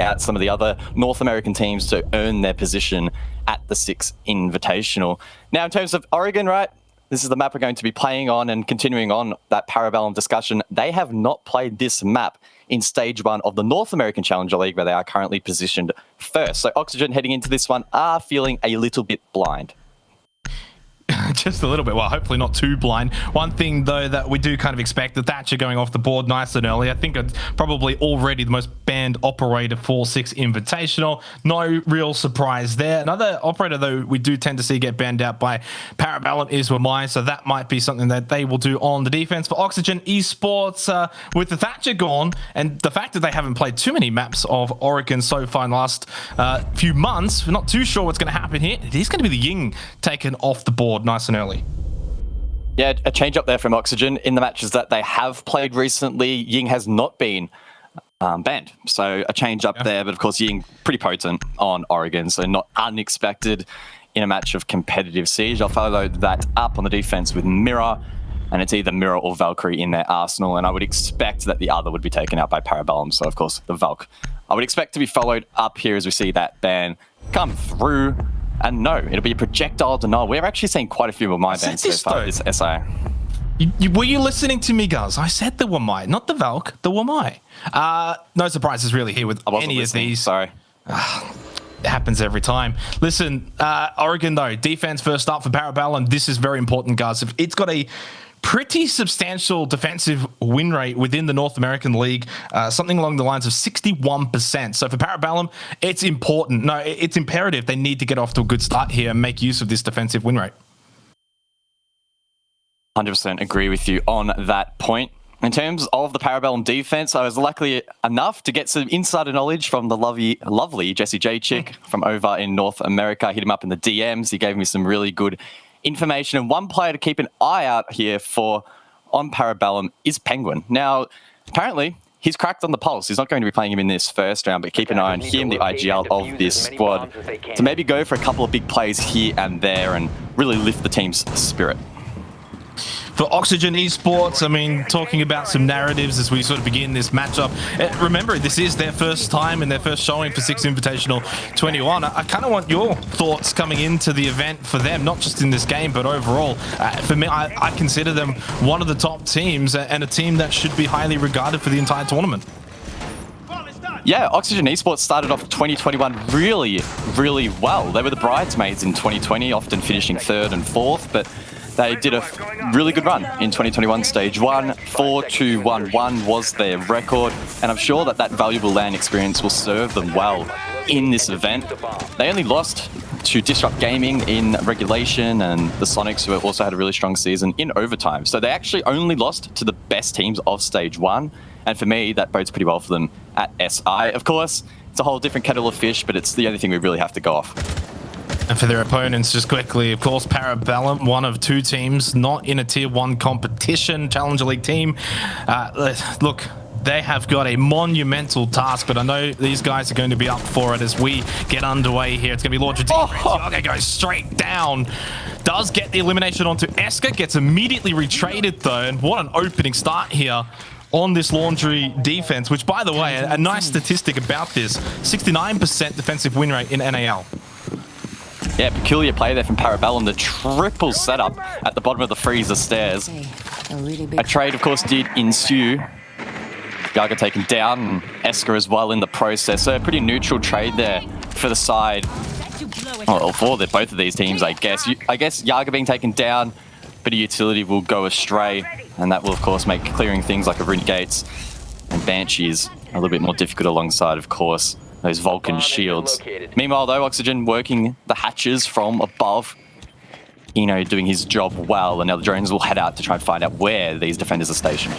out some of the other North American teams to earn their position at the Six Invitational. Now, in terms of Oregon, right, this is the map we're going to be playing on, and continuing on that Parabellum discussion, they have not played this map in Stage 1 of the North American Challenger League, where they are currently positioned first. So Oxygen heading into this one are feeling a little bit blind. Just a little bit. Well, hopefully not too blind. One thing, though, that we do kind of expect, the Thatcher going off the board nice and early. I think it's probably already the most banned operator for Six Invitational. No real surprise there. Another operator, though, we do tend to see get banned out by Parabellum is Wamai, so that might be something that they will do on the defense. For Oxygen Esports, with the Thatcher gone, and the fact that they haven't played too many maps of Oregon so far in the last few months, we're not too sure what's going to happen here. It is going to be the Ying taken off the board nice and early. Yeah, a change up there from Oxygen. In the matches that they have played recently, Ying has not been banned. So a change up there, but of course Ying pretty potent on Oregon, so not unexpected in a match of competitive Siege. I'll follow that up on the defense with Mirror, and it's either Mirror or Valkyrie in their arsenal, and I would expect that the other would be taken out by Parabellum, so of course the Valk. I would expect to be followed up here as we see that ban come through. And no, it'll be a projectile denial. We're actually seeing quite a few of my bans so far this SI. Were you listening to me, guys? I said the Wamai, not the Valk, the Wamai. No surprises really here with any of these. Sorry. It happens every time. Listen, Oregon, though, defense first up for Parabellum. This is very important, guys. If it's got a pretty substantial defensive win rate within the North American League, something along the lines of 61%. So for Parabellum, it's important. No, it's imperative. They need to get off to a good start here and make use of this defensive win rate. 100% agree with you on that point. In terms of the Parabellum defense, I was lucky enough to get some insider knowledge from the lovely Jesse J. Chick from over in North America. I hit him up in the DMs. He gave me some really good information, and one player to keep an eye out here for on Parabellum is Penguin. Now, apparently, he's cracked on the pulse. He's not going to be playing him in this first round, but keep an eye on him, the IGL of this squad, to maybe go for a couple of big plays here and there and really lift the team's spirit. For Oxygen Esports, I mean, talking about some narratives as we sort of begin this matchup. Remember, this is their first time and their first showing for Six Invitational 21. I kind of want your thoughts coming into the event for them, not just in this game, but overall. For me, I consider them one of the top teams and a team that should be highly regarded for the entire tournament. Yeah, Oxygen Esports started off 2021 really, really well. They were the bridesmaids in 2020, often finishing 3rd and 4th, but they did a really good run in 2021 Stage 1. 4-2-1-1 was their record, and I'm sure that that valuable LAN experience will serve them well in this event. They only lost to Disrupt Gaming in regulation and the Sonics, who also had a really strong season, in overtime. So they actually only lost to the best teams of Stage 1, and for me, that bodes pretty well for them at SI. Of course, it's a whole different kettle of fish, but it's the only thing we really have to go off. And for their opponents, just quickly, of course, Parabellum, one of two teams not in a Tier 1 competition, Challenger League team. Look, they have got a monumental task, but I know these guys are going to be up for it as we get underway here. It's going to be Launcher Yaga goes straight down. Does get the elimination onto Esker, gets immediately retraded though, and what an opening start here on this Laundry defense, which, by the way, a nice statistic about this, 69% defensive win rate in NAL. Yeah, peculiar play there from Parabellum. The triple setup at the bottom of the freezer stairs. A trade, of course, did ensue. Yaga taken down, and Esker as well in the process. So a pretty neutral trade there for the side. Well, for both of these teams, I guess. I guess Yaga being taken down, bit of utility will go astray, and that will, of course, make clearing things like Arena Gates and Banshees a little bit more difficult alongside, of course, those Vulcan shields. Meanwhile, though, Oxygen working the hatches from above, you know, doing his job well, and now the drones will head out to try and find out where these defenders are stationed.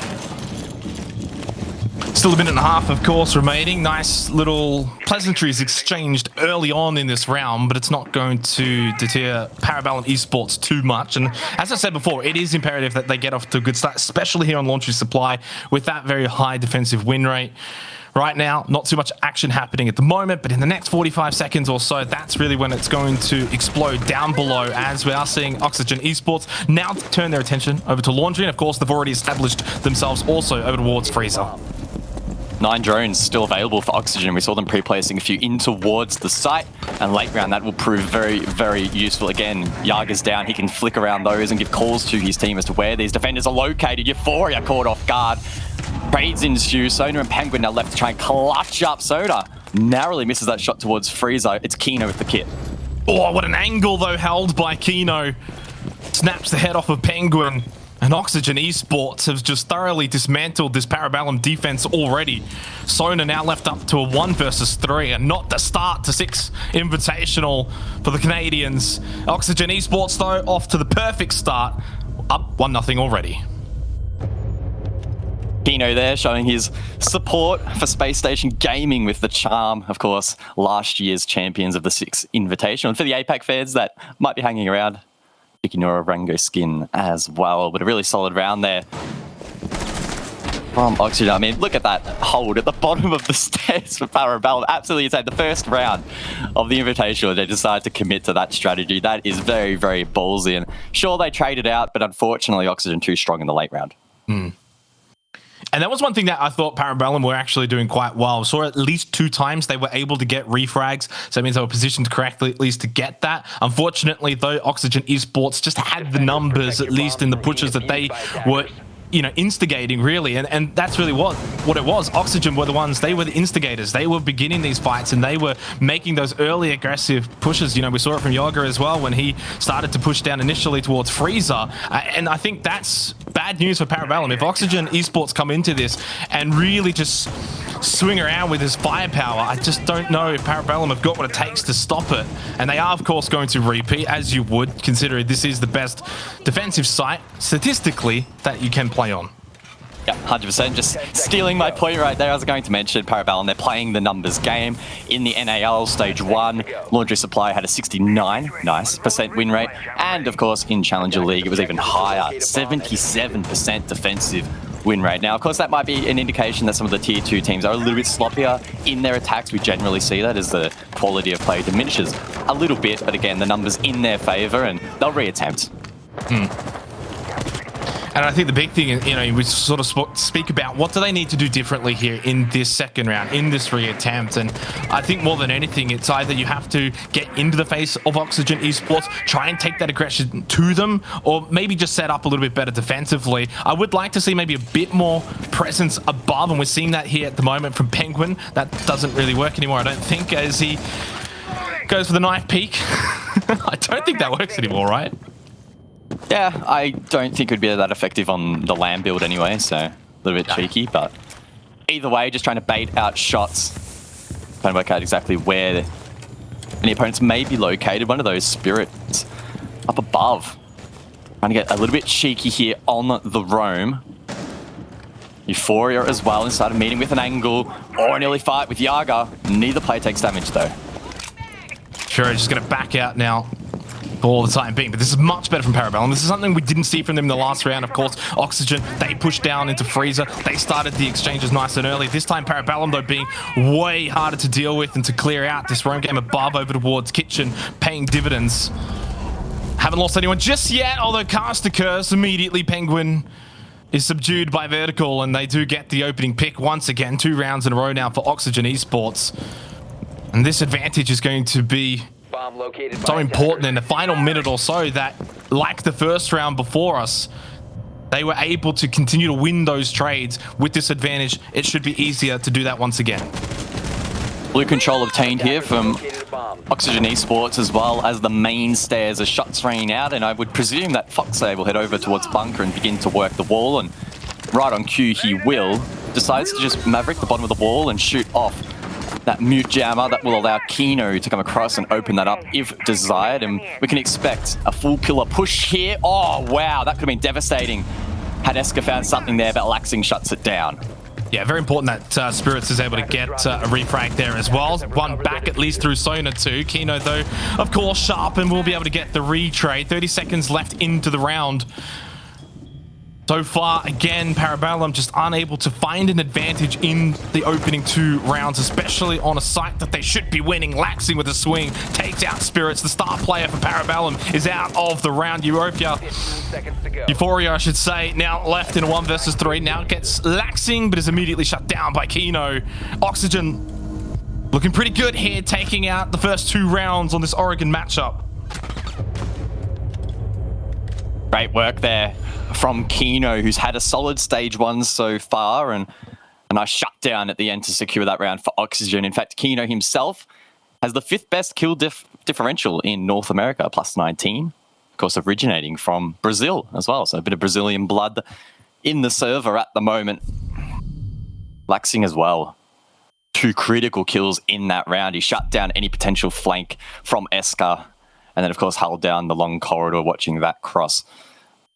Still a minute and a half, of course, remaining. Nice little pleasantries exchanged early on in this round, but it's not going to deter Parabellum Esports too much. And as I said before, it is imperative that they get off to a good start, especially here on Launch Supply with that very high defensive win rate. Right now, not too much action happening at the moment, but in the next 45 seconds or so, that's really when it's going to explode down below, as we are seeing Oxygen Esports now turn their attention over to Laundry, and of course, they've already established themselves also over towards Freezer. 9 drones still available for Oxygen. We saw them pre-placing a few in towards the site, and late round that will prove very, very useful. Again, Yaga's down. He can flick around those and give calls to his team as to where these defenders are located. Euphoria caught off guard. Trades ensue. Sona and Penguin now left to try and clutch up Soda. Narrowly misses that shot towards Freezer. It's Kino with the kit. Oh, what an angle, though, held by Kino. Snaps the head off of Penguin. And Oxygen Esports has just thoroughly dismantled this Parabellum defense already. Sona now left up to a 1 versus 3, and not the start to Six Invitational for the Canadians. Oxygen Esports, though, off to the perfect start. Up 1-0 already. Kino there showing his support for Space Station Gaming with the charm, of course, last year's champions of the Six Invitational. And for the APAC fans that might be hanging around, Ikinura Rango skin as well, but a really solid round there from Oxygen. I mean, look at that hold at the bottom of the stairs for Parabellum. Absolutely insane. The first round of the Invitational, they decided to commit to that strategy. That is very, very ballsy. And sure, they traded out, but unfortunately, Oxygen too strong in the late round. And that was one thing that I thought Parabellum were actually doing quite well. Saw at least 2 times they were able to get refrags, so that means they were positioned correctly at least to get that. Unfortunately, though, Oxygen Esports just had the numbers, at least in the pushes that they were, you know, instigating, really. And that's really what it was. Oxygen were the ones, they were the instigators. They were beginning these fights, and they were making those early aggressive pushes. You know, we saw it from Yoga as well when he started to push down initially towards Freezer. And I think that's bad news for Parabellum. If Oxygen Esports come into this and really just swing around with his firepower, I just don't know if Parabellum have got what it takes to stop it. And they are, of course, going to repeat, as you would, considering this is the best defensive site, statistically, that you can play on. Yeah, 100%. Just stealing my point right there. I was going to mention Parabellum. They're playing the numbers game. In the NAL Stage 1, Laundry Supply had a 69% win rate. And, of course, in Challenger League, it was even higher, 77% defensive win rate. Now, of course, that might be an indication that some of the Tier 2 teams are a little bit sloppier in their attacks. We generally see that as the quality of play diminishes a little bit. But, again, the numbers in their favor, and they'll reattempt. And I think the big thing is, you know, we sort of speak about what do they need to do differently here in this second round, in this reattempt. And I think more than anything, it's either you have to get into the face of Oxygen Esports, try and take that aggression to them, or maybe just set up a little bit better defensively. I would like to see maybe a bit more presence above, and we're seeing that here at the moment from Penguin. That doesn't really work anymore, I don't think, as he goes for the knife peek. I don't think that works anymore, right? Yeah, I don't think it would be that effective on the land build anyway, so a little bit cheeky, but either way, just trying to bait out shots, trying to work out exactly where any opponents may be located. One of those spirits up above, trying to get a little bit cheeky here on the roam. Euphoria as well, and started meeting with an angle or an early fight with Yaga. Neither player takes damage though. Sure, just going to back out now for all the time being, but this is much better from Parabellum. This is something we didn't see from them in the last round. Of course, Oxygen, they pushed down into Freezer. They started the exchanges nice and early. This time, Parabellum, though, being way harder to deal with and to clear out. This roam game above over towards Kitchen, paying dividends. Haven't lost anyone just yet, although cast occurs immediately. Penguin is subdued by Vertical, and they do get the opening pick once again. 2 rounds in a row now for Oxygen Esports. And this advantage is going to be so important in the final minute or so that, like the first round before us, they were able to continue to win those trades. With this advantage, it should be easier to do that once again. Blue control obtained here from Oxygen Esports, as well as the main stairs as shots raining out, and I would presume that Foxay will head over towards bunker and begin to work the wall, and right on cue he will. Decides to just maverick the bottom of the wall and shoot off that mute jammer that will allow Kino to come across and open that up if desired, and we can expect a full pillar push here. Oh wow, that could have been devastating had Eska found something there, but Laxing shuts it down. Yeah, very important that Spirits is able to get a refrag there as well. One back at least through Sona too. Kino, though, of course, sharp and will be able to get the retrade. 30 seconds left into the round. So far, again, Parabellum just unable to find an advantage in the opening 2 rounds, especially on a site that they should be winning. Laxing with a swing, takes out Spirits. The star player for Parabellum is out of the round. Euphoria, I should say, now left in a 1 versus 3. Now it gets Laxing, but is immediately shut down by Kino. Oxygen looking pretty good here, taking out the first 2 rounds on this Oregon matchup. Great work there from Kino, who's had a solid stage 1 so far, and a nice shutdown at the end to secure that round for Oxygen. In fact, Kino himself has the 5th best kill differential in North America, plus 19. Of course, originating from Brazil as well, so a bit of Brazilian blood in the server at the moment. Laxing as well. 2 critical kills in that round. He shut down any potential flank from Eska, and then, of course, held down the long corridor, watching that cross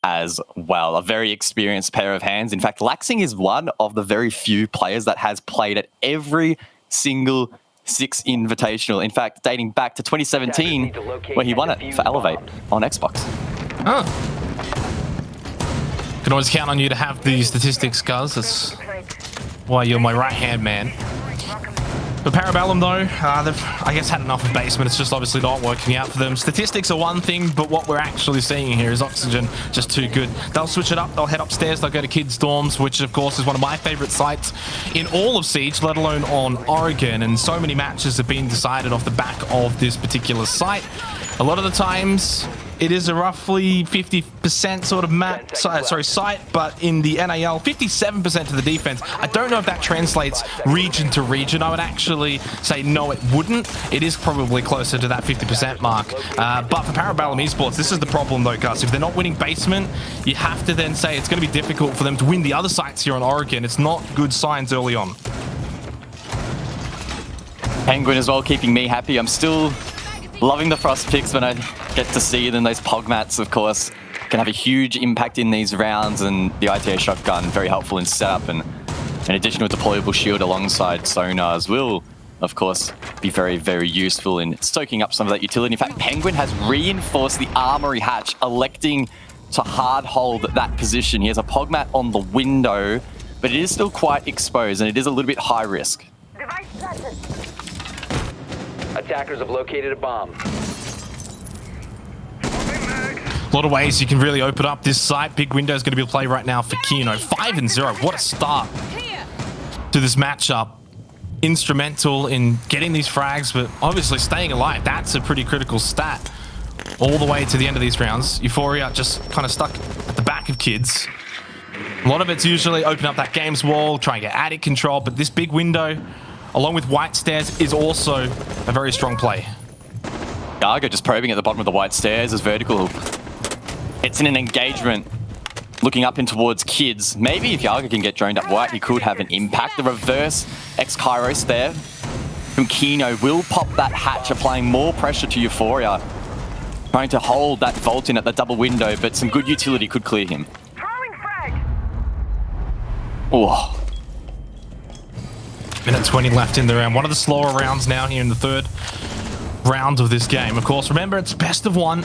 as well. A very experienced pair of hands. In fact, Laxing is one of the very few players that has played at every single Six Invitational. In fact, dating back to 2017, where he won it for Elevate on Xbox. Oh. Can always count on you to have the statistics, Guz. That's why you're my right-hand man. For Parabellum, though, they've, I guess, had enough of basement. It's just obviously not working out for them. Statistics are one thing, but what we're actually seeing here is Oxygen just too good. They'll switch it up. They'll head upstairs. They'll go to Kids Dorms, which, of course, is one of my favorite sites in all of Siege, let alone on Oregon. And so many matches have been decided off the back of this particular site. A lot of the times, it is a roughly 50% sort of site, but in the NAL, 57% to the defense. I don't know if that translates region to region. I would actually say no, it wouldn't. It is probably closer to that 50% mark. But for Parabellum Esports, this is the problem though, Gus. If they're not winning basement, you have to then say it's going to be difficult for them to win the other sites here on Oregon. It's not good signs early on. Penguin as well, keeping me happy. I'm still loving the frost picks when I get to see them. Those pog mats, of course, can have a huge impact in these rounds, and the ITA shotgun very helpful in setup, and an additional deployable shield alongside sonars will, of course, be very, very useful in soaking up some of that utility. In fact, Penguin has reinforced the armory hatch, electing to hard hold that position. He has a pog mat on the window, but it is still quite exposed, and it is a little bit high risk. Attackers have located a bomb. A lot of ways you can really open up this site. Big window is going to be a play right now for Kino. 5-0. What a start to this matchup. Instrumental in getting these frags, but obviously staying alive. That's a pretty critical stat all the way to the end of these rounds. Euphoria just kind of stuck at the back of Kids. A lot of it's usually open up that game's wall, try and get attic control, but this big window, along with white stairs, is also a very strong play. Garga just probing at the bottom of the white stairs as vertical. It's in an engagement looking up in towards Kids. Maybe if Yaga can get droned up white, he could have an impact. The reverse X-Kairos there from Kino will pop that hatch, applying more pressure to Euphoria. Trying to hold that vault in at the double window, but some good utility could clear him. Oh. Minute 20 left in the round. One of the slower rounds now here in the 3rd round of this game. Of course, remember, it's best of 1.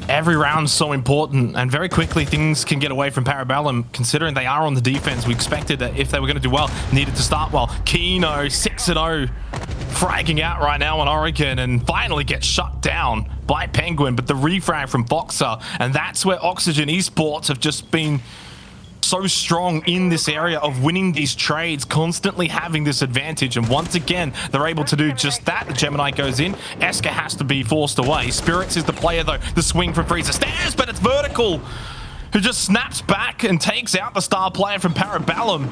Every round's so important, and very quickly things can get away from Parabellum, considering they are on the defense. We expected that if they were going to do well, needed to start well. Kino, 6-0, fragging out right now on Oregon, and finally gets shut down by Penguin, but the refrag from Boxer, and that's where Oxygen Esports have just been so strong in this area of winning these trades, constantly having this advantage, and once again they're able to do just that. The Gemini goes in, Eska has to be forced away. Spirits is the player though, the swing from Freezer stairs, but it's Vertical who just snaps back and takes out the star player from Parabellum.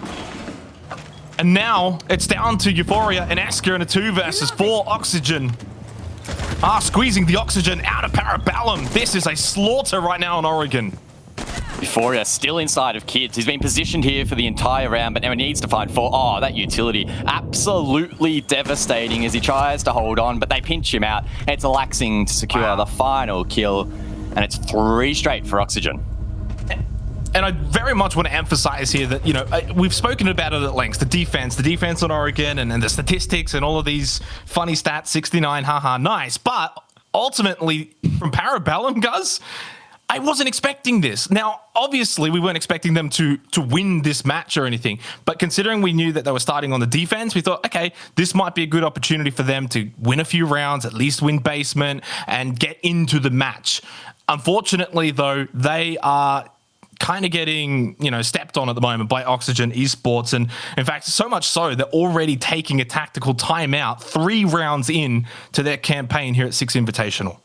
And now it's down to Euphoria and Eska in a 2 versus 4. Oxygen squeezing the Oxygen out of Parabellum. This is a slaughter right now in Oregon. Euphoria still inside of Kids. He's been positioned here for the entire round, but now he needs to find 4. Oh, that utility. Absolutely devastating as he tries to hold on, but they pinch him out. It's Laxing to secure the final kill, and it's 3 straight for Oxygen. And I very much want to emphasize here that, you know, we've spoken about it at length. The defense on Oregon, and the statistics and all of these funny stats, 69, haha, nice. But ultimately, from Parabellum, Guz, I wasn't expecting this. Now, obviously, we weren't expecting them to win this match or anything, but considering we knew that they were starting on the defense, we thought, okay, this might be a good opportunity for them to win a few rounds, at least win basement, and get into the match. Unfortunately, though, they are kind of getting, stepped on at the moment by Oxygen Esports. And in fact, so much so, they're already taking a tactical timeout 3 rounds in to their campaign here at Six Invitational.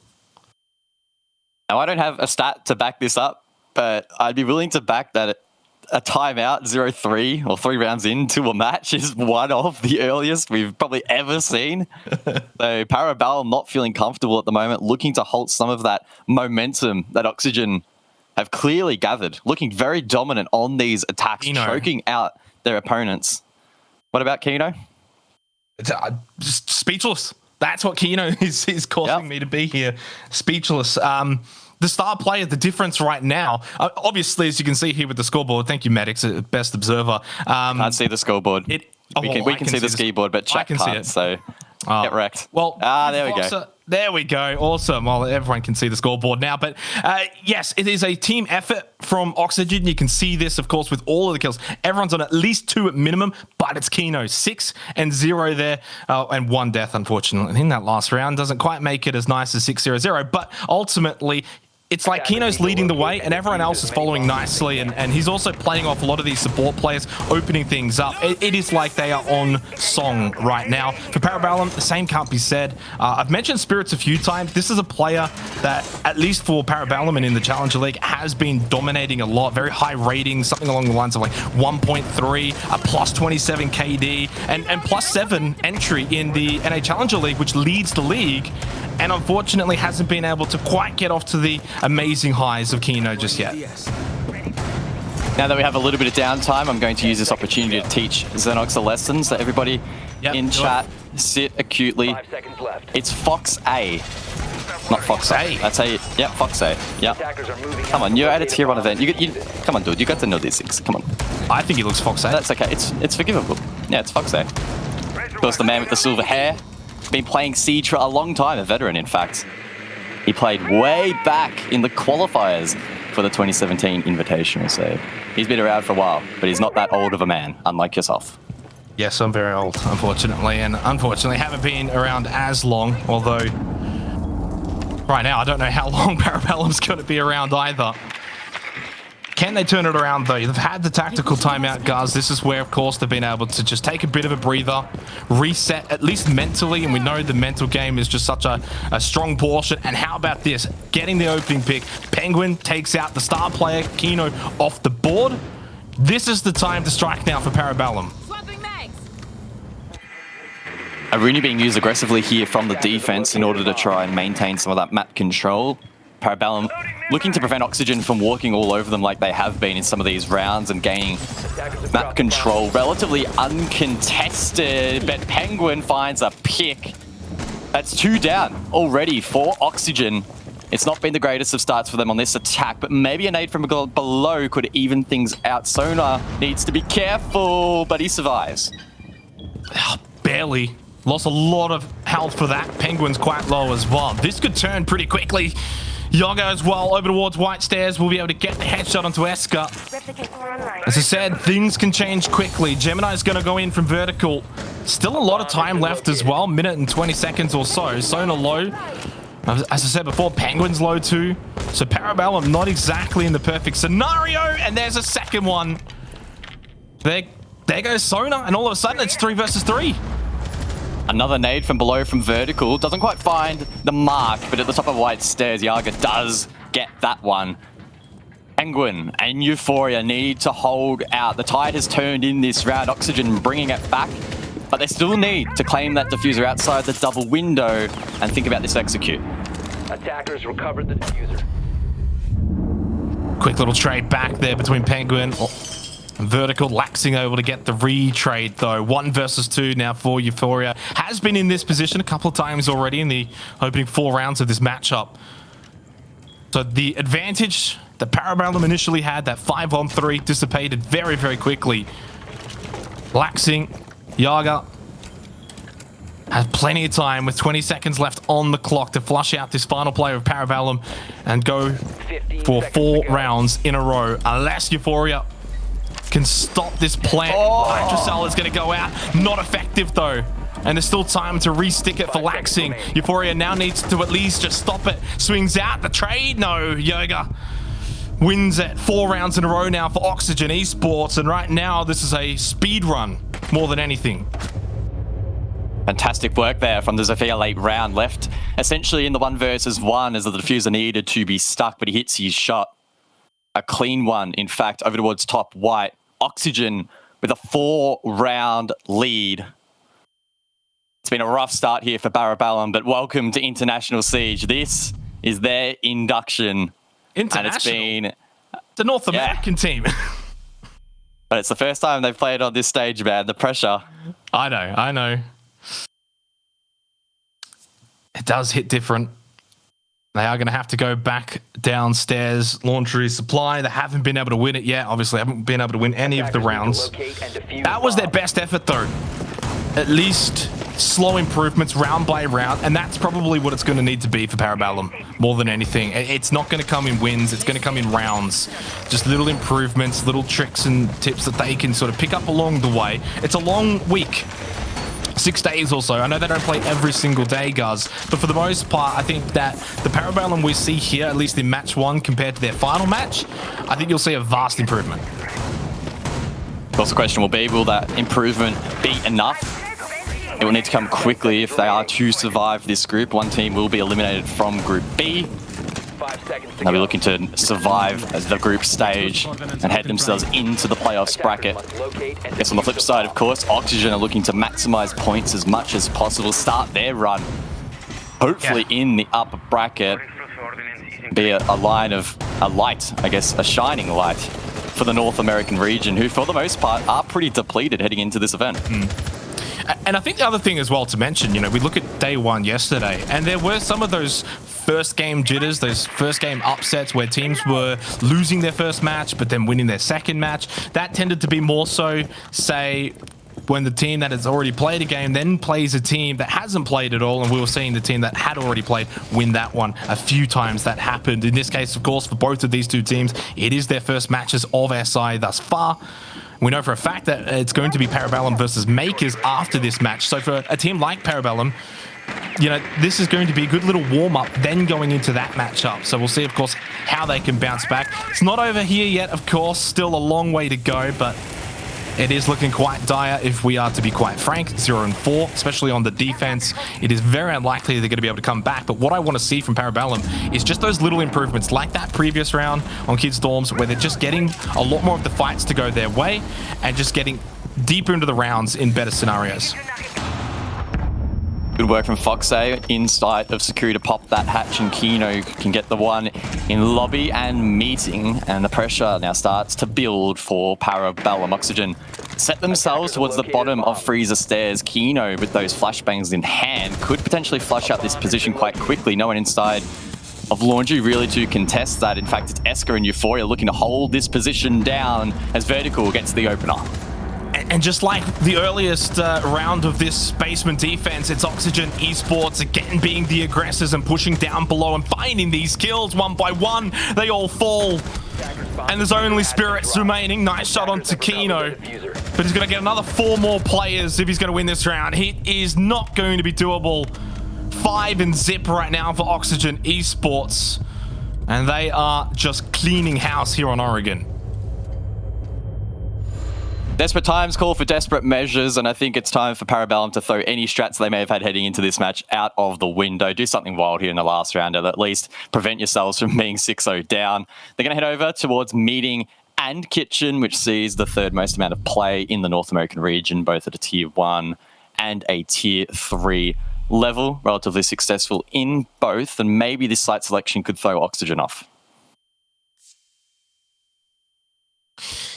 Now, I don't have a stat to back this up, but I'd be willing to back that a timeout 0-3 or 3 rounds into a match is one of the earliest we've probably ever seen. So Parabellum not feeling comfortable at the moment, looking to halt some of that momentum that Oxygen have clearly gathered, looking very dominant on these attacks, choking out their opponents. What about Kino? It's, just speechless. That's what Kino is causing me to be here. Speechless. The star player, the difference right now, obviously, as you can see here with the scoreboard, thank you, Maddox, best observer. Can't see the scoreboard. We can see the skiboard, but chat can't, see it. So get wrecked. Well, there we go. There we go. Awesome. Well, everyone can see the scoreboard now. But yes, it is a team effort from Oxygen. You can see this, of course, with all of the kills. Everyone's on at least 2 at minimum, but it's Kino. 6 and 0 there, and 1 death, unfortunately, in that last round. Doesn't quite make it as nice as 6-0-0, but ultimately, it's like Kino's leading the way and everyone else is following nicely, and he's also playing off a lot of these support players, opening things up. It is like they are on song right now. For Parabellum, the same can't be said. I've mentioned Spirits a few times. This is a player that, at least for Parabellum and in the Challenger League, has been dominating a lot. Very high ratings, something along the lines of like 1.3, a plus 27 KD, and plus 7 entry in the NA Challenger League, which leads the league, and unfortunately hasn't been able to quite get off to the amazing highs of Kino just yet. Now that we have a little bit of downtime, I'm going to use this opportunity to teach Xenox a lesson. So everybody in chat, sit acutely. 5 seconds left. It's Fox A, not Fox A. That's A. Yeah, Fox A. Yeah. Come on, you're at a tier 1 event. Come on, dude. You got to know these things. Come on. I think he looks Fox A. That's okay. It's forgivable. Yeah, it's Fox A. Of course, the man with the silver hair. Been playing Siege for a long time, a veteran, in fact. He played way back in the qualifiers for the 2017 Invitational, so he's been around for a while, but he's not that old of a man, unlike yourself. Yes, I'm very old, unfortunately, and unfortunately haven't been around as long, although right now I don't know how long Parabellum's going to be around either. Can they turn it around, though? They've had the tactical timeout, guys. This is where, of course, they've been able to just take a bit of a breather, reset, at least mentally, and we know the mental game is just such a strong portion. And how about this? Getting the opening pick. Penguin takes out the star player, Kino, off the board. This is the time to strike now for Parabellum. Aruni being used aggressively here from the defense in order to try and maintain some of that map control. Parabellum looking to prevent Oxygen from walking all over them like they have been in some of these rounds and gaining map control relatively uncontested, but Penguin finds a pick. That's 2 down already for Oxygen. It's not been the greatest of starts for them on this attack, but maybe a nade from below could even things out. Sona needs to be careful, but he survives. Barely. Lost a lot of health for that. Penguin's quite low as well. This could turn pretty quickly. Yaga as well, over towards White Stairs, will be able to get the headshot onto Eska. As I said, things can change quickly. Gemini's going to go in from vertical. Still a lot of time left as well, minute and 20 seconds or so. Sona low. As I said before, Penguin's low too. So Parabellum not exactly in the perfect scenario, and there's a second one. There goes Sona, and all of a sudden it's 3 versus 3. Another nade from below from vertical. Doesn't quite find the mark, but at the top of White Stairs, Yaga does get that one. Penguin and Euphoria need to hold out. The tide has turned in this round. Oxygen bringing it back, but they still need to claim that diffuser outside the double window and think about this execute. Attackers recovered the diffuser. Quick little trade back there between Penguin. Vertical laxing able to get the retrade though. 1 versus 2 now for Euphoria. Has been in this position a couple of times already in the opening 4 rounds of this matchup. So the advantage that Parabellum initially had, that 5-on-3, dissipated very, very quickly. Laxing, Yaga has plenty of time with 20 seconds left on the clock to flush out this final player of Parabellum and go for 4 rounds in a row. Unless Euphoria can stop this plant. Hydrocell is going to go out. Not effective, though. And there's still time to re-stick it for Laxing. Euphoria now needs to at least just stop it. Swings out the trade. No, Yoga wins it 4 rounds in a row now for Oxygen Esports. And right now, this is a speed run more than anything. Fantastic work there from the Zofia late round. Left essentially in the 1 versus 1 as the diffuser needed to be stuck, but he hits his shot. A clean one, in fact, over towards top white. Oxygen with a 4-round lead. It's been a rough start here for Parabellum, but welcome to International Siege. This is their induction. International? And it's been the North American team. But it's the first time they've played on this stage, man. The pressure. I know. It does hit different. They are going to have to go back downstairs. Laundry supply. They haven't been able to win it yet. Obviously, haven't been able to win any of the rounds. That was their best effort, though. At least slow improvements round by round, and that's probably what it's going to need to be for Parabellum more than anything. It's not going to come in wins. It's going to come in rounds. Just little improvements, little tricks and tips that they can sort of pick up along the way. It's a long week. 6 days or so. I know they don't play every single day, guys, but for the most part, I think that the Parabellum we see here, at least in match 1 compared to their final match, I think you'll see a vast improvement. Of course, the question will be, will that improvement be enough? It will need to come quickly if they are to survive this group. One team will be eliminated from Group B. They'll be looking to survive as the group stage and head themselves into the playoffs bracket. I guess on the flip side, of course, Oxygen are looking to maximize points as much as possible, start their run, hopefully in the upper bracket, be a light, I guess, a shining light for the North American region, who for the most part are pretty depleted heading into this event. And I think the other thing as well to mention, you know, we look at day 1 yesterday, and there were some of those first game jitters, those first game upsets where teams were losing their first match, but then winning their second match. That tended to be more so, say, when the team that has already played a game then plays a team that hasn't played at all, and we were seeing the team that had already played win that one a few times. That happened. In this case, of course, for both of these two teams, it is their first matches of SI thus far. We know for a fact that it's going to be Parabellum versus Makers after this match. So for a team like Parabellum, you know, this is going to be a good little warm-up then going into that matchup. So we'll see, of course, how they can bounce back. It's not over here yet, of course. Still a long way to go, but it is looking quite dire if we are to be quite frank. 0-4, especially on the defense. It is very unlikely they're going to be able to come back. But what I want to see from Parabellum is just those little improvements like that previous round on Kids Dorms, where they're just getting a lot more of the fights to go their way and just getting deeper into the rounds in better scenarios. Good work from Foxay inside of security to pop that hatch, and Kino can get the one in lobby and meeting, and the pressure now starts to build for Parabellum. Oxygen set themselves towards the bottom of Freezer stairs. Kino, with those flashbangs in hand, could potentially flush out this position quite quickly. No one inside of Laundry really to contest that. In fact, it's Esker and Euphoria looking to hold this position down as Vertical gets the opener. And just like the earliest round of this basement defense, it's Oxygen Esports again being the aggressors and pushing down below and finding these kills one by one. They all fall. And there's only spirits remaining. Nice shot onto Kino. But he's going to get another 4 more players if he's going to win this round. It is not going to be doable. 5 in zip right now for Oxygen Esports. And they are just cleaning house here on Oregon. Desperate times call for desperate measures, and I think it's time for Parabellum to throw any strats they may have had heading into this match out of the window. Do something wild here in the last round, and at least prevent yourselves from being 6-0 down. They're going to head over towards Meeting and Kitchen, which sees the 3rd most amount of play in the North American region, both at a Tier 1 and a Tier 3 level. Relatively successful in both, and maybe this site selection could throw Oxygen off.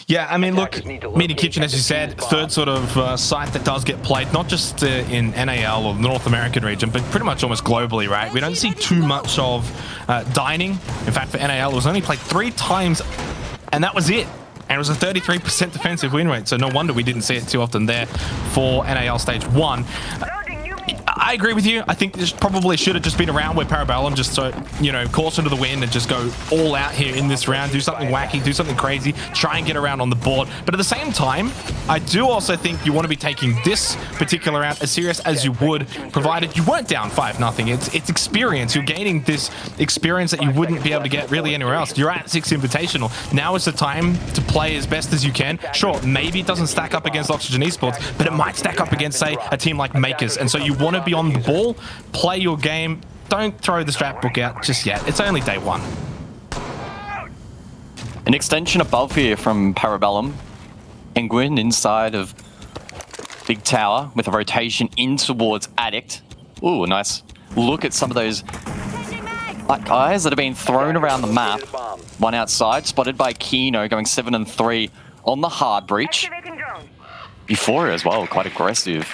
Yeah, I mean, look, Meeting Kitchen, as you said, 3rd sort of site that does get played, not just in NAL or the North American region, but pretty much almost globally, right? We don't see too much of dining. In fact, for NAL, it was only played 3 times, and that was it. And it was a 33% defensive win rate, so no wonder we didn't see it too often there for NAL Stage 1. I agree with you. I think this probably should have just been around where Parabellum just so, you know, caution to the wind and just go all out here in this round, do something wacky, do something crazy, try and get around on the board. But at the same time, I do also think you want to be taking this particular round as serious as you would, provided you weren't down 5-0. It's experience. You're gaining this experience that you wouldn't be able to get really anywhere else. You're at Six Invitational. Now is the time to play as best as you can. Sure, maybe it doesn't stack up against Oxygen Esports, but it might stack up against, say, a team like Makers. And so you want to be on the ball, play your game. Don't throw the strap book out just yet. It's only day one. An extension above here from Parabellum. Penguin inside of Big Tower with a rotation in towards Addict. Ooh, nice look at some of those guys that have been thrown around the map. One outside, spotted by Kino, going 7-3 on the hard breach. Euphoria as well, quite aggressive.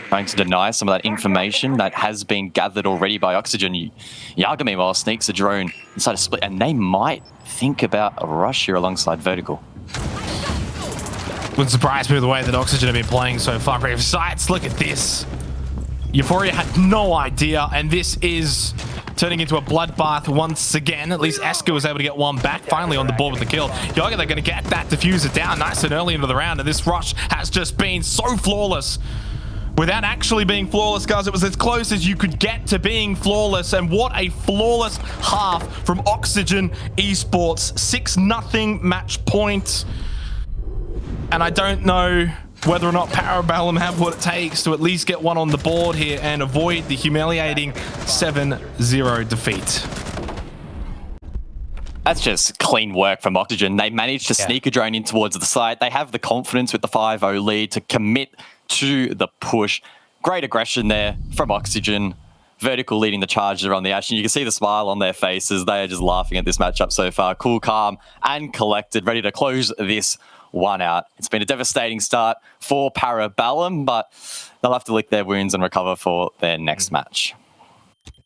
Trying to deny some of that information that has been gathered already by Oxygen. Yaga, meanwhile, sneaks a drone inside a split, and they might think about a rush here alongside Vertical. Wouldn't surprise me with the way that Oxygen have been playing so far. Brave sights, look at this. Euphoria had no idea, and this is turning into a bloodbath once again. At least Eska was able to get one back, finally on the board with the kill. Yaga, they're going to get that diffuser down nice and early into the round, and this rush has just been so flawless. Without actually being flawless, guys, it was as close as you could get to being flawless, and what a flawless half from Oxygen Esports. 6-0 match point. And I don't know whether or not Parabellum have what it takes to at least get one on the board here and avoid the humiliating 7-0 defeat. That's just clean work from Oxygen. They managed to sneak a drone in towards the side. They have the confidence with the 5-0 lead to commit to the push. Great aggression there from Oxygen. Vertical leading the charge around the action. You can see the smile on their faces. They are just laughing at this matchup so far. Cool, calm, and collected, ready to close this one out. It's been a devastating start for Parabellum, but they'll have to lick their wounds and recover for their next match.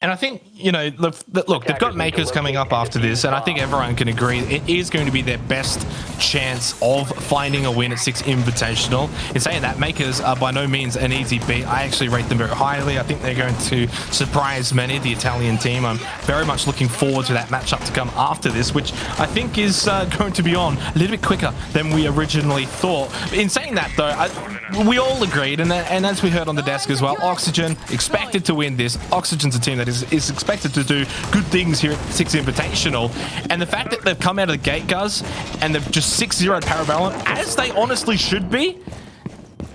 And I think, you know, look, they've got Makers coming up after this, and I think everyone can agree it is going to be their best chance of finding a win at Six Invitational. In saying that, Makers are by no means an easy beat. I actually rate them very highly. I think they're going to surprise many, the Italian team. I'm very much looking forward to that matchup to come after this, which I think is going to be on a little bit quicker than we originally thought. In saying that, though, we all agreed, and as we heard on the desk as well, Oxygen expected to win this. Oxygen's a team that is expected to do good things here at Six Invitational, and the fact that they've come out of the gate, guys, and they've just 6-0'd Parabellum, as they honestly should be,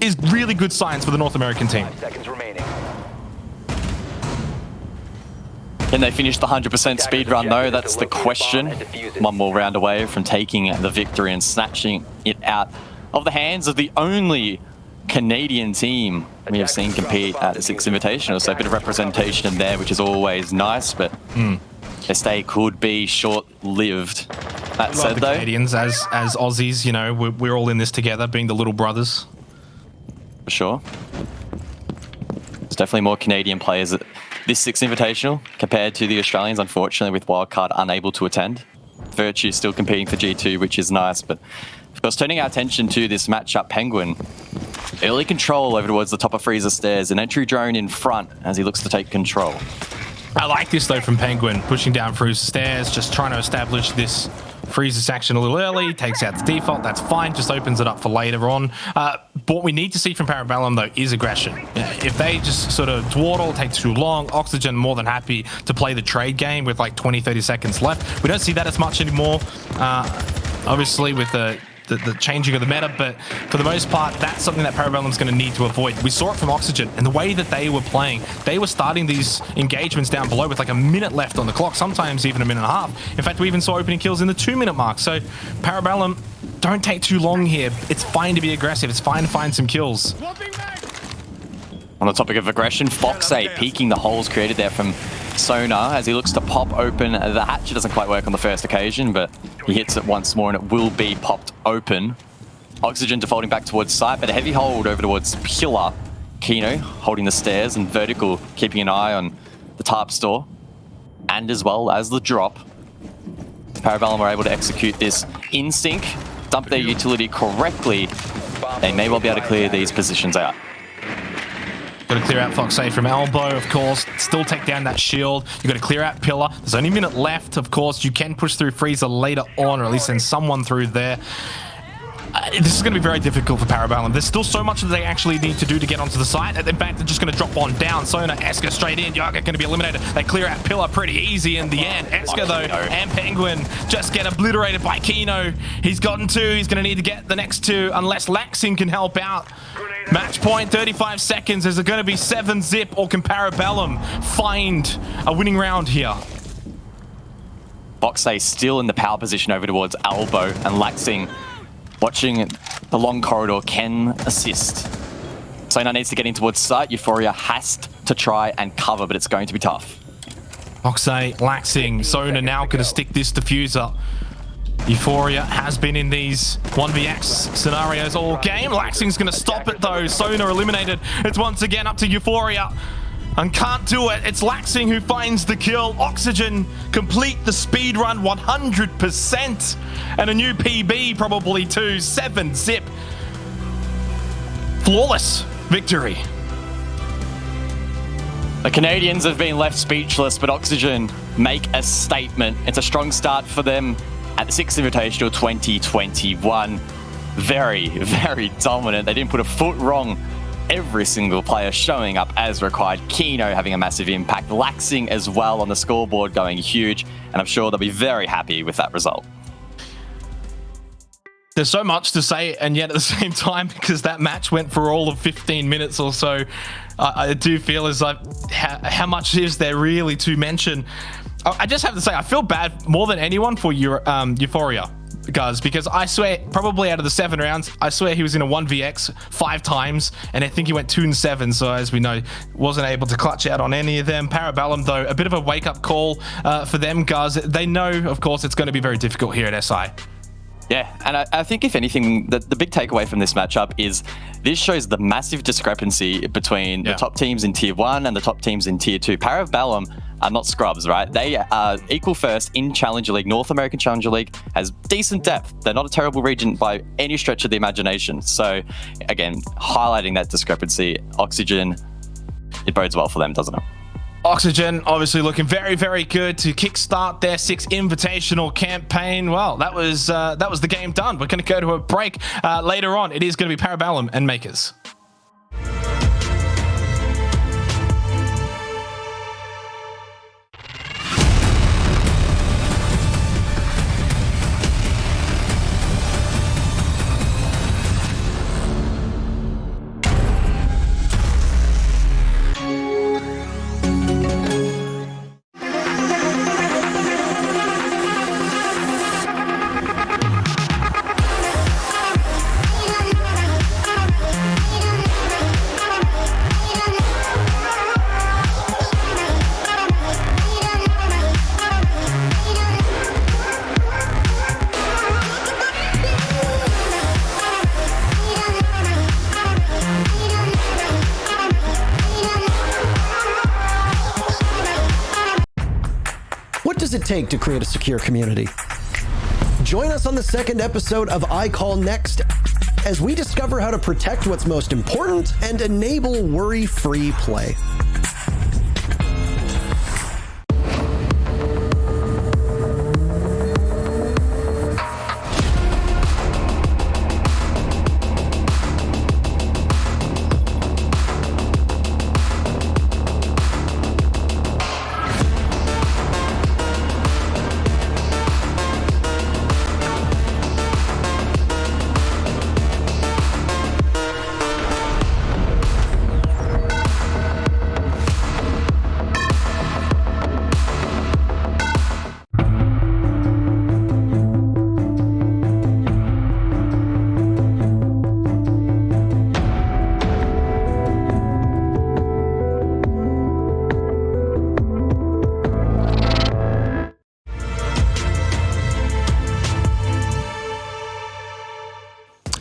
is really good signs for the North American team. 5 seconds remaining. Can they finish the 100% speed run though? That's the question. One more round away from taking the victory and snatching it out of the hands of the only Canadian team we have seen compete at a Six Invitational. So a bit of representation there, which is always nice, but their stay could be short-lived. That said, though, Canadians as Aussies, you know, we're all in this together, being the little brothers. For sure. There's definitely more Canadian players at this Six Invitational compared to the Australians, unfortunately, with Wildcard unable to attend. Virtue still competing for G2, which is nice, but of course, turning our attention to this matchup, Penguin. Early control over towards the top of Freezer stairs. An entry drone in front as he looks to take control. I like this, though, from Penguin. Pushing down Freezer stairs, just trying to establish this Freezer section a little early. Takes out the default. That's fine. Just opens it up for later on. But what we need to see from Parabellum, though, is aggression. If they just sort of dawdle, take too long, Oxygen more than happy to play the trade game with like 20-30 seconds left. We don't see that as much anymore, obviously, with the changing of the meta, but for the most part, that's something that Parabellum's going to need to avoid. We saw it from Oxygen, and the way that they were playing, they were starting these engagements down below with like a minute left on the clock, sometimes even a minute and a half. In fact, we even saw opening kills in the 2-minute mark. So Parabellum, don't take too long here. It's fine to be aggressive. It's fine to find some kills. On the topic of aggression, Fox8 peeking the holes created there from Sonar as he looks to pop open the hatch. It doesn't quite work on the first occasion, but he hits it once more and it will be popped open. Oxygen defaulting back towards site, but a heavy hold over towards Pillar. Kino holding the stairs and Vertical keeping an eye on the tarp store and as well as the drop. Parabellum are able to execute this in sync, dump their utility correctly. They may well be able to clear these positions out. Got to clear out Foxay from elbow, of course. Still take down that shield. You got to clear out pillar. There's only a minute left, of course. You can push through freezer later on, or at least send someone through there. This is going to be very difficult for Parabellum. There's still so much that they actually need to do to get onto the site. In fact, they're just going to drop on down. Sona, Eska straight in. Yaga going to be eliminated. They clear out Pillar pretty easy in the end. Eska, though, and Penguin just get obliterated by Kino. He's gotten 2. He's going to need to get the next 2 unless Laxing can help out. Match point, 35 seconds. Is it going to be 7-zip, or can Parabellum find a winning round here? Foxay still in the power position over towards elbow, and Laxing watching the long corridor can assist. Sona needs to get in towards site. Euphoria has to try and cover, but it's going to be tough. Foxay, Laxing, Sona now going to stick this diffuser. Euphoria has been in these 1vx scenarios all game. Laxing's going to stop it though. Sona eliminated. It's once again up to Euphoria. And can't do it. It's Laxing who finds the kill. Oxygen complete the speed run 100%. And a new PB probably too. 7-zip. Flawless victory. The Canadians have been left speechless, but Oxygen make a statement. It's a strong start for them at the Six Invitational 2021. Very, very dominant. They didn't put a foot wrong. Every single player showing up as required. Kino having a massive impact. Laxing as well on the scoreboard going huge. And I'm sure they'll be very happy with that result. There's so much to say, and yet at the same time, because that match went for all of 15 minutes or so, I do feel as like, how much is there really to mention? I just have to say, I feel bad more than anyone for Euphoria. Guys, because I swear, probably out of the 7 rounds, I swear he was in a 1vx 5 times, and I think he went 2-7, so as we know, wasn't able to clutch out on any of them. Parabellum, though, a bit of a wake-up call for them, guys. They know, of course, it's going to be very difficult here at SI. Yeah, and I think if anything, the big takeaway from this matchup is this shows the massive discrepancy between the top teams in Tier 1 and the top teams in Tier 2. Parabellum are not scrubs, right? They are equal first in Challenger League. North American Challenger League has decent depth. They're not a terrible region by any stretch of the imagination. So, again, highlighting that discrepancy, Oxygen, it bodes well for them, doesn't it? Oxygen obviously looking very, very good to kickstart their Six Invitational campaign. Well, that was the game done. We're going to go to a break later on. It is going to be Parabellum and Makers. What does it take to create a secure community? Join us on the 2nd episode of I Call Next as we discover how to protect what's most important and enable worry-free play.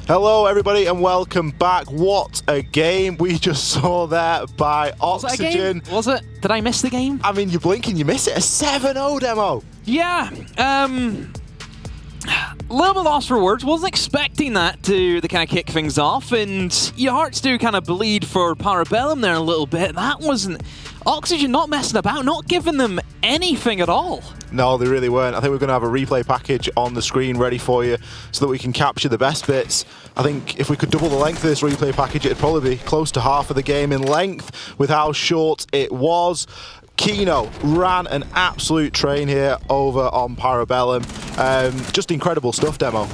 Hello everybody and welcome back. What a game we just saw there by Oxygen. Was it? Did I miss the game? I mean, you blink and you miss it. A 7-0 demo. Yeah. A little bit lost for words. Wasn't expecting that to kind of kick things off, and your hearts do kind of bleed for Parabellum there a little bit. That wasn't... Oxygen not messing about, not giving them anything at all. No, they really weren't. I think we're going to have a replay package on the screen ready for you so that we can capture the best bits. I think if we could double the length of this replay package, it'd probably be close to half of the game in length with how short it was. Kino ran an absolute train here over on Parabellum. Just incredible stuff, Demo.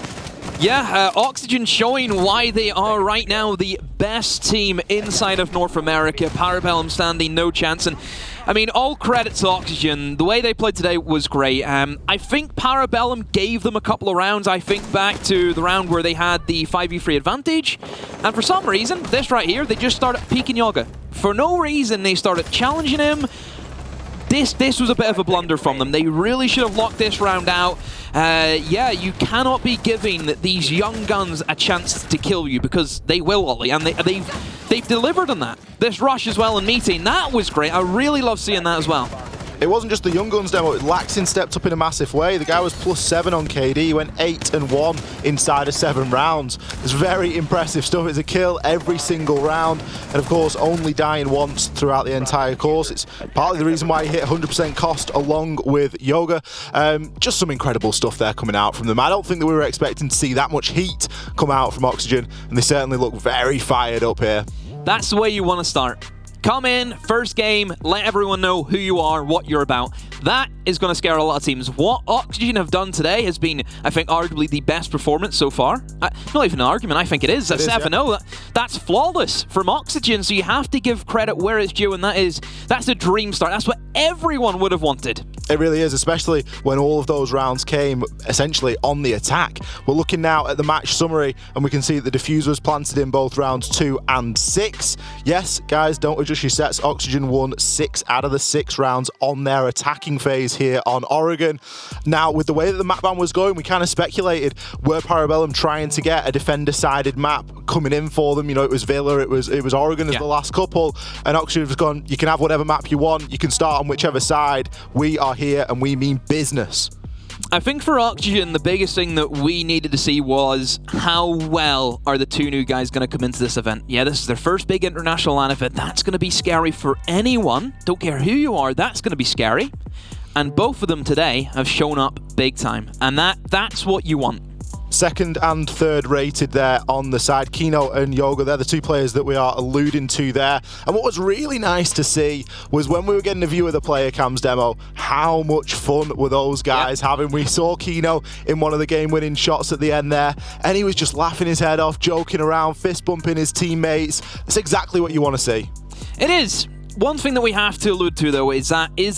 Yeah, Oxygen showing why they are right now the best team inside of North America. Parabellum standing no chance. And I mean, all credit to Oxygen. The way they played today was great. I think Parabellum gave them a couple of rounds. I think back to the round where they had the 5v3 advantage. And for some reason, this right here, they just started peeking Yoga. For no reason, they started challenging him. This was a bit of a blunder from them. They really should have locked this round out. Yeah, you cannot be giving these young guns a chance to kill you because they will, Ollie, and they've delivered on that. This rush as well and meeting, that was great. I really love seeing that as well. It wasn't just the young guns demo, Laxin stepped up in a massive way. The guy was +7 on KD, he went 8-1 inside of 7 rounds. It's very impressive stuff. It's a kill every single round, and of course only dying once throughout the entire course. It's partly the reason why he hit 100% cost along with Yoga. Just some incredible stuff there coming out from them. I don't think that we were expecting to see that much heat come out from Oxygen, and they certainly look very fired up here. That's the way you want to start. Come in, first game, let everyone know who you are, what you're about. That is going to scare a lot of teams. What Oxygen have done today has been, I think, arguably the best performance so far. Not even an argument, I think it is. At 7-0, yeah. That's flawless from Oxygen, so you have to give credit where it's due, and that's a dream start. That's what everyone would have wanted. It really is, especially when all of those rounds came essentially on the attack. We're looking now at the match summary, and we can see that the defuse was planted in both rounds 2 and 6. Yes, guys, don't adjust your sets. Oxygen won 6 out of the 6 rounds on their attacking phase here on Oregon. Now, with the way that the map ban was going, we kind of speculated, were Parabellum trying to get a defender-sided map coming in for them? You know, it was Villa, it was Oregon as the last couple, and Oxygen has gone, you can have whatever map you want, you can start on whichever side. We are here and we mean business. I think for Oxygen, the biggest thing that we needed to see was how well are the two new guys going to come into this event. Yeah, this is their first big international LAN event. That's going to be scary for anyone. Don't care who you are, that's going to be scary. And both of them today have shown up big time. And that's what you want. Second and third rated there on the side. Kino and Yoga, they're the two players that we are alluding to there. And what was really nice to see was when we were getting a view of the player cams demo, how much fun were those guys having. We saw Kino in one of the game-winning shots at the end there, and he was just laughing his head off, joking around, fist-bumping his teammates. That's exactly what you want to see. It is. One thing that we have to allude to, though, is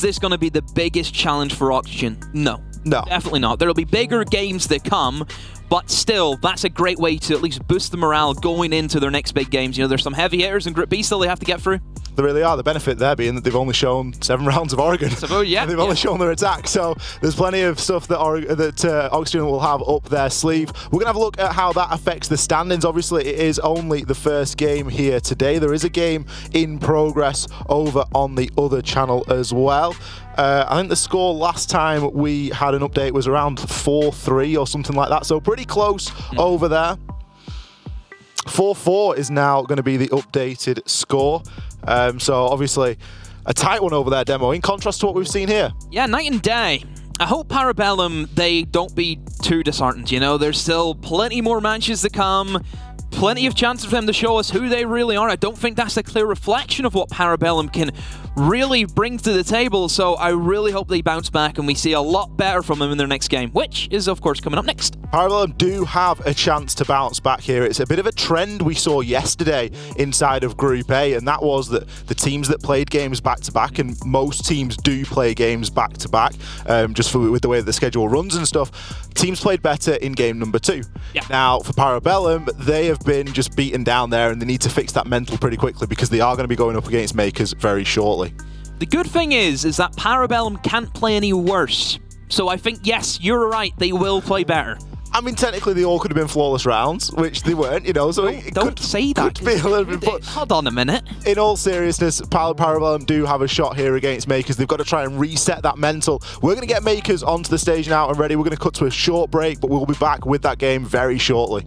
this going to be the biggest challenge for Oxygen? No. No. Definitely not. There'll be bigger games that come, but still, that's a great way to at least boost the morale going into their next big games. You know, there's some heavy hitters in Group B still they have to get through. They really are. The benefit there being that they've only shown 7 rounds of Oregon. So, yeah, they've only shown their attack. So there's plenty of stuff that Oxygen will have up their sleeve. We're going to have a look at how that affects the standings. Obviously, it is only the first game here today. There is a game in progress over on the other channel as well. I think the score last time we had an update was around 4-3 or something like that. So pretty close over there. 4-4 is now going to be the updated score. So obviously a tight one over there, Demo, in contrast to what we've seen here. Yeah, night and day. I hope Parabellum, they don't be too disheartened, you know. There's still plenty more matches to come, plenty of chances for them to show us who they really are. I don't think that's a clear reflection of what Parabellum can really bring to the table, so I really hope they bounce back and we see a lot better from them in their next game, which is, of course, coming up next. Parabellum do have a chance to bounce back here. It's a bit of a trend we saw yesterday inside of Group A, and that was that the teams that played games back-to-back, and most teams do play games back-to-back, just with the way that the schedule runs and stuff, teams played better in game number 2. Yeah. Now, for Parabellum, they have been just beaten down there, and they need to fix that mental pretty quickly because they are going to be going up against Makers very shortly. The good thing is that Parabellum can't play any worse. So I think, yes, you're right, they will play better. I mean, technically they all could have been flawless rounds, which they weren't, you know, so Don't say that. Could be a little bit, but hold on a minute. in all seriousness, Parabellum do have a shot here against Makers. They've got to try and reset that mental. We're going to get Makers onto the stage now and ready. We're going to cut to a short break, but we'll be back with that game very shortly.